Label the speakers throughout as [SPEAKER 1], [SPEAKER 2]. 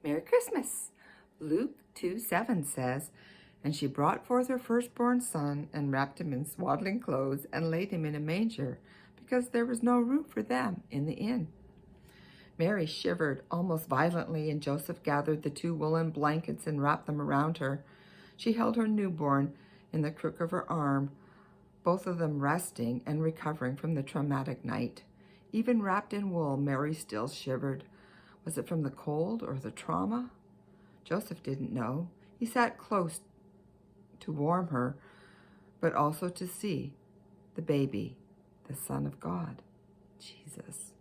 [SPEAKER 1] Merry Christmas. Luke 2:7 says, "And she brought forth her firstborn son, and wrapped him in swaddling clothes, and laid him in a manger, because there was no room for them in the inn." Mary shivered almost violently, and Joseph gathered the 2 woolen blankets and wrapped them around her. She held her newborn in the crook of her arm, both of them resting and recovering from the traumatic night. Even wrapped in wool, Mary still shivered. Was it from the cold or the trauma? Joseph didn't know. He sat close to warm her, but also to see the baby, the Son of God, Jesus.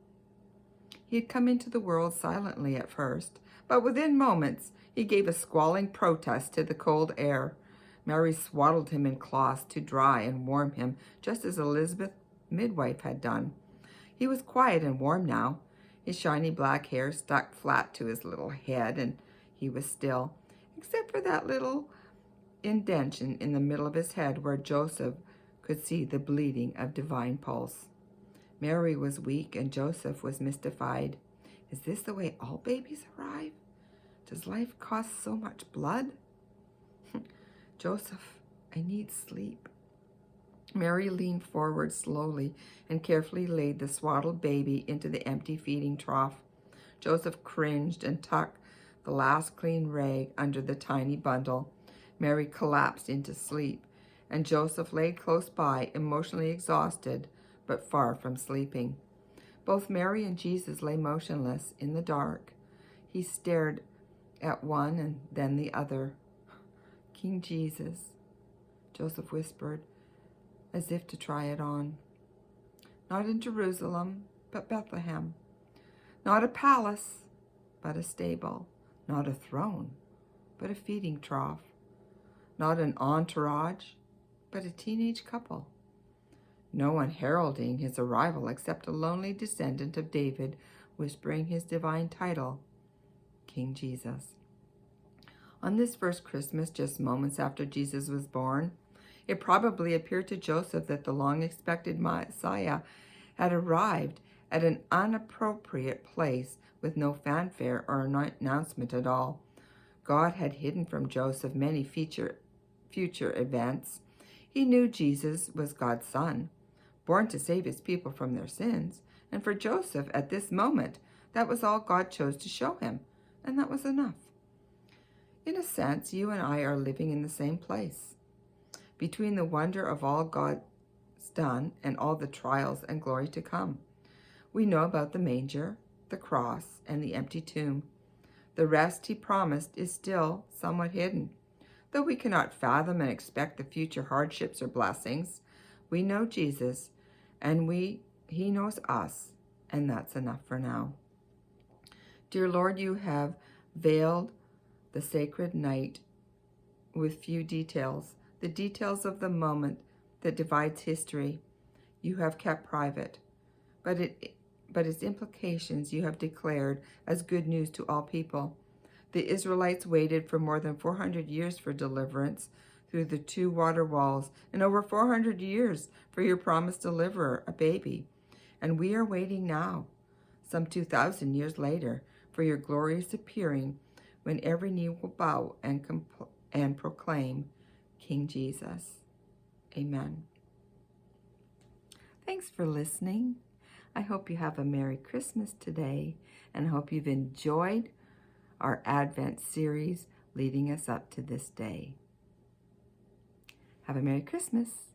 [SPEAKER 1] He had come into the world silently at first, but within moments he gave a squalling protest to the cold air. Mary swaddled him in cloths to dry and warm him, just as Elizabeth, midwife, had done. He was quiet and warm now. His shiny black hair stuck flat to his little head, and he was still, except for that little indentation in the middle of his head where Joseph could see the bleeding of divine pulse. Mary was weak, and Joseph was mystified. Is this the way all babies arrive? Does life cost so much blood? Joseph, I need sleep. Mary leaned forward slowly and carefully laid the swaddled baby into the empty feeding trough. Joseph cringed and tucked the last clean rag under the tiny bundle. Mary collapsed into sleep, and Joseph lay close by, emotionally exhausted, but far from sleeping. Both Mary and Jesus lay motionless in the dark. He stared at one and then the other. "King Jesus," Joseph whispered, as if to try it on. "Not in Jerusalem, but Bethlehem. Not a palace, but a stable. Not a throne, but a feeding trough. Not an entourage, but a teenage couple. No one heralding his arrival except a lonely descendant of David, whispering his divine title, King Jesus." On this first Christmas, just moments after Jesus was born, it probably appeared to Joseph that the long-expected Messiah had arrived at an inappropriate place with no fanfare or announcement at all. God had hidden from Joseph many future events. He knew Jesus was God's son, born to save his people from their sins, and for Joseph at this moment, that was all God chose to show him, and that was enough. In a sense, you and I are living in the same place. Between the wonder of all God's done and all the trials and glory to come. We know about the manger, the cross, and the empty tomb. The rest he promised is still somewhat hidden. Though we cannot fathom and expect the future hardships or blessings, we know Jesus, and he knows us, and that's enough for now. Dear Lord, you have veiled the sacred night with few details, the details of the moment that divides history you have kept private, but its implications you have declared as good news to all people. The Israelites waited for more than 400 years for deliverance through the 2 water walls, and over 400 years for your promised deliverer, a baby. And we are waiting now, some 2,000 years later, for your glorious appearing, when every knee will bow and proclaim, King Jesus. Amen. Thanks for listening. I hope you have a Merry Christmas today, and I hope you've enjoyed our Advent series leading us up to this day. Have a Merry Christmas.